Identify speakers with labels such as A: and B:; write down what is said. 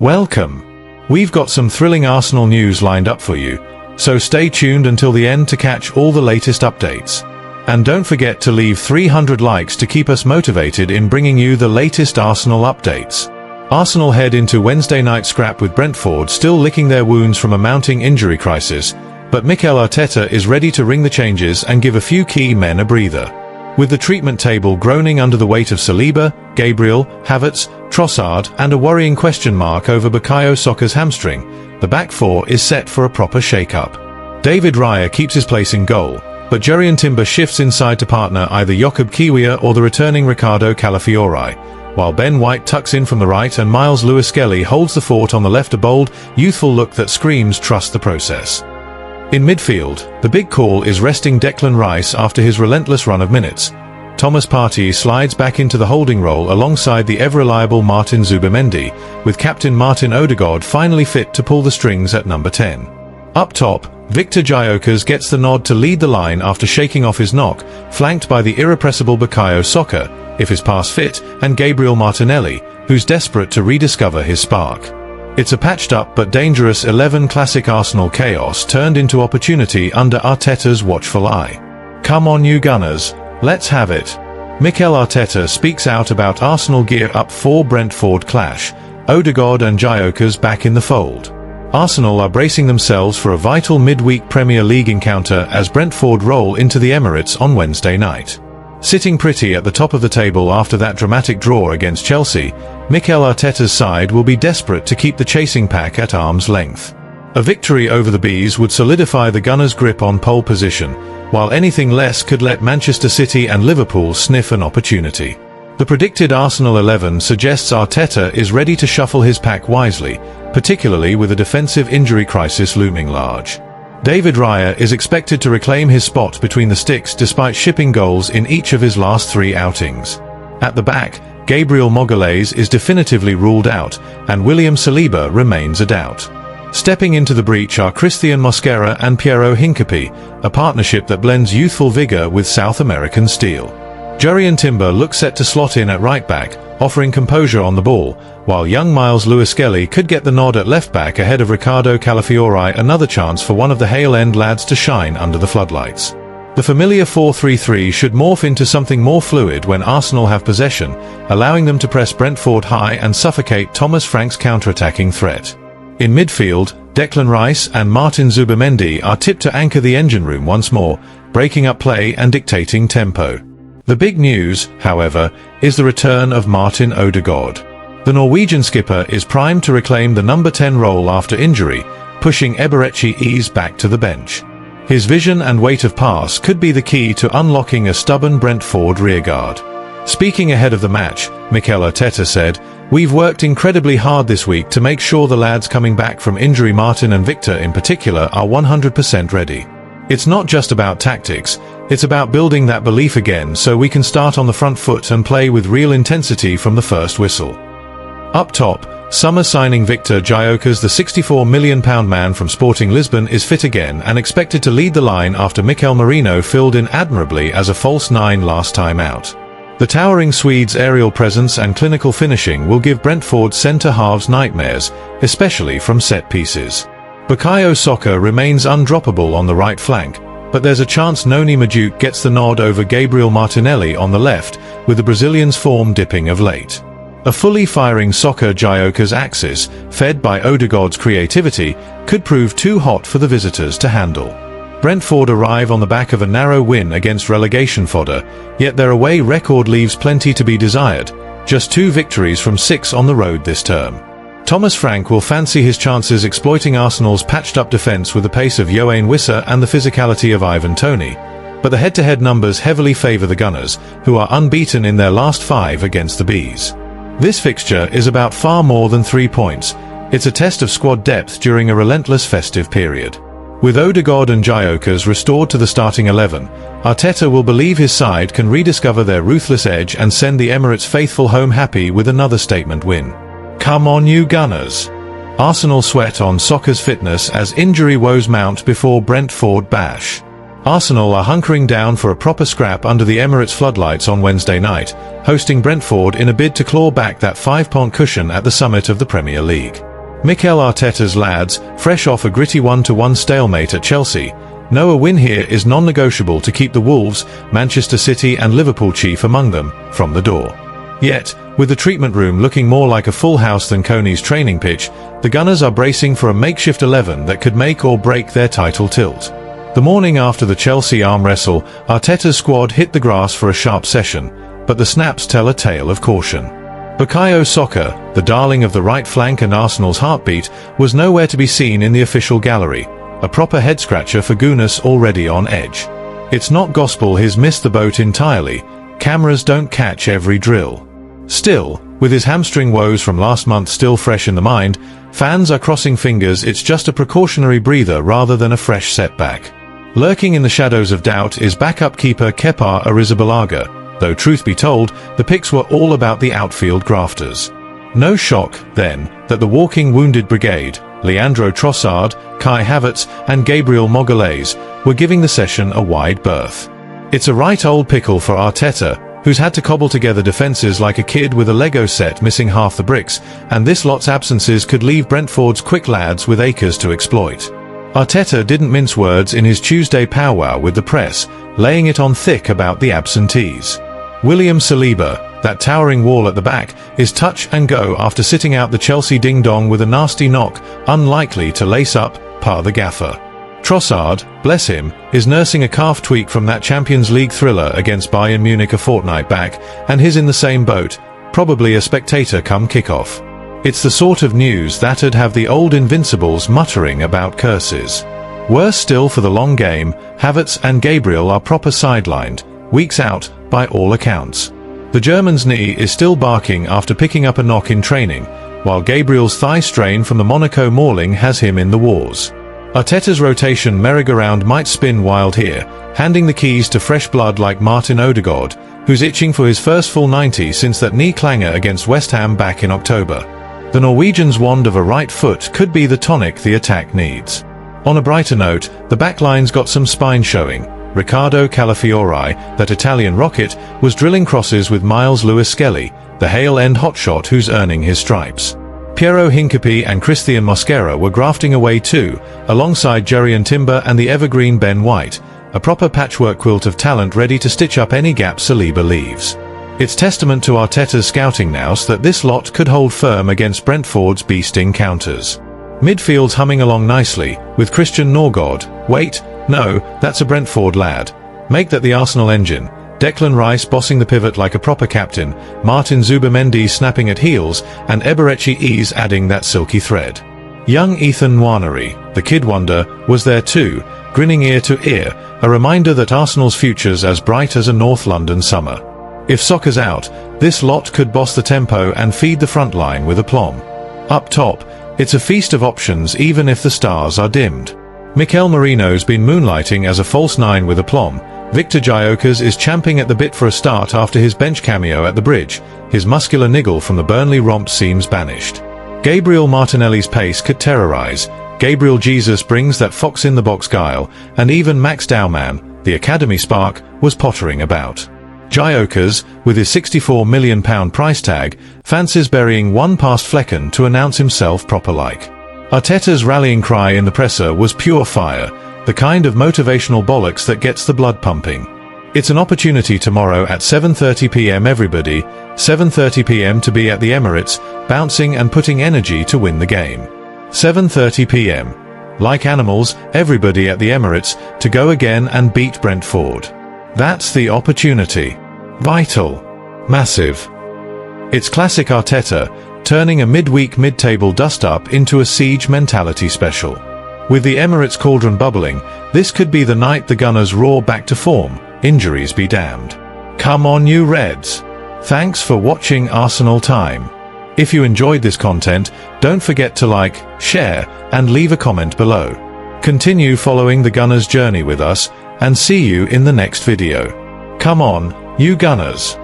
A: Welcome. We've got some thrilling Arsenal news lined up for you, so stay tuned until the end to catch all the latest updates. And don't forget to leave 300 likes to keep us motivated in bringing you the latest Arsenal updates. Arsenal head into Wednesday night scrap with Brentford, still licking their wounds from a mounting injury crisis, but MIKEL Arteta is ready to ring the changes and give a few key men a breather. With the treatment table groaning under the weight of Saliba, Gabriel, Havertz, Trossard, and a worrying question mark over Bukayo Saka's hamstring, the back four is set for a proper shake-up. David Raya keeps his place in goal, but Jurrien Timber shifts inside to partner either Jakub Kiwior or the returning Ricardo Calafiori, while Ben White tucks in from the right and Miles Lewis-Skelly holds the fort on the left, a bold, youthful look that screams trust the process. In midfield, the big call is resting Declan Rice after his relentless run of minutes. Thomas Partey slides back into the holding role alongside the ever-reliable Martin Zubimendi, with captain Martin Ødegaard finally fit to pull the strings at number 10. Up top, Victor GYÖKERES gets the nod to lead the line after shaking off his knock, flanked by the irrepressible Bukayo Saka, if his pass fit, and Gabriel Martinelli, who's desperate to rediscover his spark. It's a patched-up but dangerous 11 classic Arsenal chaos turned into opportunity under Arteta's watchful eye. Come on you Gunners, let's have it. MIKEL Arteta speaks out about Arsenal gear up for Brentford clash, Ødegaard and GYÖKERES back in the fold. Arsenal are bracing themselves for a vital midweek Premier League encounter as Brentford roll into the Emirates on Wednesday night. Sitting pretty at the top of the table after that dramatic draw against Chelsea, MIKEL Arteta's side will be desperate to keep the chasing pack at arm's length. A victory over the Bees would solidify the Gunners' grip on pole position, while anything less could let Manchester City and Liverpool sniff an opportunity. The predicted Arsenal 11 suggests Arteta is ready to shuffle his pack wisely, particularly with a defensive injury crisis looming large. David Raya is expected to reclaim his spot between the sticks despite shipping goals in each of his last 3 outings. At the back, Gabriel Magalhaes is definitively ruled out, and William Saliba remains a doubt. Stepping into the breach are Christian Mosquera and Piero Hincapié, a partnership that blends youthful vigor with South American steel. Jurrien Timber looks set to slot in at right-back, offering composure on the ball, while young Miles Lewis-Skelly could get the nod at left-back ahead of Ricardo Calafiori, another chance for one of the Hale End lads to shine under the floodlights. The familiar 4-3-3 should morph into something more fluid when Arsenal have possession, allowing them to press Brentford high and suffocate Thomas Frank's counter-attacking threat. In midfield, Declan Rice and Martin Zubimendi are tipped to anchor the engine room once more, breaking up play and dictating tempo. The big news, however, is the return of Martin Ødegaard. The Norwegian skipper is primed to reclaim the number 10 role after injury, pushing Eberechi Eze back to the bench. His vision and weight of pass could be the key to unlocking a stubborn Brentford rearguard. Speaking ahead of the match, MIKEL Arteta said, "We've worked incredibly hard this week to make sure the lads coming back from injury, Martin and Victor in particular, are 100% ready. It's not just about tactics, it's about building that belief again so we can start on the front foot and play with real intensity from the first whistle." Up top, summer signing Victor GYÖKERES, the £64 million man from Sporting Lisbon, is fit again and expected to lead the line after Mikel Merino filled in admirably as a false 9 last time out. The towering Swede's aerial presence and clinical finishing will give Brentford centre-halves nightmares, especially from set pieces. Bukayo Saka remains undroppable on the right flank, but there's a chance Noni Madueke gets the nod over Gabriel Martinelli on the left, with the Brazilian's form dipping of late. A fully firing Saka GYÖKERES axis, fed by Ødegaard's creativity, could prove too hot for the visitors to handle. Brentford arrive on the back of a narrow win against relegation fodder, yet their away record leaves plenty to be desired, just 2 victories from 6 on the road this term. Thomas Frank will fancy his chances exploiting Arsenal's patched-up defence with the pace of Yoane Wissa and the physicality of Ivan Toney, but the head-to-head numbers heavily favour the Gunners, who are unbeaten in their last 5 against the Bees. This fixture is about far more than 3 points. It's a test of squad depth during a relentless festive period. With Ødegaard and GYÖKERES restored to the starting 11, Arteta will believe his side can rediscover their ruthless edge and send the Emirates faithful home happy with another statement win. Come on you Gunners! Arsenal sweat on Saka's fitness as injury woes mount before Brentford bash. Arsenal are hunkering down for a proper scrap under the Emirates floodlights on Wednesday night, hosting Brentford in a bid to claw back that 5-point cushion at the summit of the Premier League. Mikel Arteta's lads, fresh off a gritty 1-1 stalemate at Chelsea, know a win here is non-negotiable to keep the Wolves, Manchester City and Liverpool chief among them, from the door. Yet, with the treatment room looking more like a full house than Coney's training pitch, the Gunners are bracing for a makeshift 11 that could make or break their title tilt. The morning after the Chelsea arm wrestle, Arteta's squad hit the grass for a sharp session, but the snaps tell a tale of caution. Bukayo Saka, the darling of the right flank and Arsenal's heartbeat, was nowhere to be seen in the official gallery, a proper head-scratcher for Gunners already on edge. It's not gospel he's missed the boat entirely. Cameras don't catch every drill. Still, with his hamstring woes from last month still fresh in the mind, fans are crossing fingers it's just a precautionary breather rather than a fresh setback. Lurking in the shadows of doubt is backup keeper Kepa Arrizabalaga, though truth be told, the picks were all about the outfield grafters. No shock, then, that the walking wounded brigade, Leandro Trossard, Kai Havertz and Gabriel Magalhaes, were giving the session a wide berth. It's a right old pickle for Arteta, who's had to cobble together defences like a kid with a Lego set missing half the bricks, and this lot's absences could leave Brentford's quick lads with acres to exploit. Arteta didn't mince words in his Tuesday powwow with the press, laying it on thick about the absentees. William Saliba, that towering wall at the back, is touch and go after sitting out the Chelsea ding-dong with a nasty knock, unlikely to lace up, par the gaffer. Trossard, bless him, is nursing a calf tweak from that Champions League thriller against Bayern Munich a fortnight back, and he's in the same boat, probably a spectator come kickoff. It's the sort of news that'd have the old Invincibles muttering about curses. Worse still for the long game, Havertz and Gabriel are proper sidelined, weeks out, by all accounts. The German's knee is still barking after picking up a knock in training, while Gabriel's thigh strain from the Monaco mauling has him in the wars. Arteta's rotation merry-go-round might spin wild here, handing the keys to fresh blood like Martin Ødegaard, who's itching for his first full 90 since that knee clanger against West Ham back in October. The Norwegian's wand of a right foot could be the tonic the attack needs. On a brighter note, the backline's got some spine showing. Riccardo Calafiori, that Italian rocket, was drilling crosses with Miles Lewis-Skelly, the Hale-End hotshot who's earning his stripes. Piero Hincapié and Christian Mosquera were grafting away too, alongside Jerian Timber and the evergreen Ben White, a proper patchwork quilt of talent ready to stitch up any gap Saliba leaves. It's testament to Arteta's scouting nous that this lot could hold firm against Brentford's beasting counters. Midfield's humming along nicely, with Christian Norgård, wait, no, that's a Brentford lad. Make that the Arsenal engine. Declan Rice bossing the pivot like a proper captain, Martin Zubimendi snapping at heels, and Eberechi Eze adding that silky thread. Young Ethan Nwaneri, the kid wonder, was there too, grinning ear to ear, a reminder that Arsenal's future's as bright as a North London summer. If Saka's out, this lot could boss the tempo and feed the front line with aplomb. Up top, it's a feast of options even if the stars are dimmed. Mikel Merino's been moonlighting as a false nine with aplomb. Victor GYÖKERES is champing at the bit for a start after his bench cameo at the Bridge. His muscular niggle from the Burnley romp seems banished. Gabriel Martinelli's pace could terrorize. Gabriel Jesus brings that fox-in-the-box guile, and even Max Dowman, the academy spark, was pottering about. GYÖKERES, with his £64 million price tag, fancies burying one past Flecken to announce himself proper-like. Arteta's rallying cry in the presser was pure fire, the kind of motivational bollocks that gets the blood pumping. It's an opportunity tomorrow at 7:30 p.m. everybody, 7:30 p.m. to be at the Emirates, bouncing and putting energy to win the game. 7:30 p.m. Like animals, everybody at the Emirates, to go again and beat Brentford. That's the opportunity. Vital. Massive. It's classic Arteta, turning a midweek mid-table dust-up into a siege mentality special. With the Emirates cauldron bubbling, this could be the night the Gunners roar back to form, injuries be damned. Come on you Reds! Thanks for watching Arsenal Time. If you enjoyed this content, don't forget to like, share, and leave a comment below. Continue following the Gunners' journey with us, and see you in the next video. Come on, you Gunners!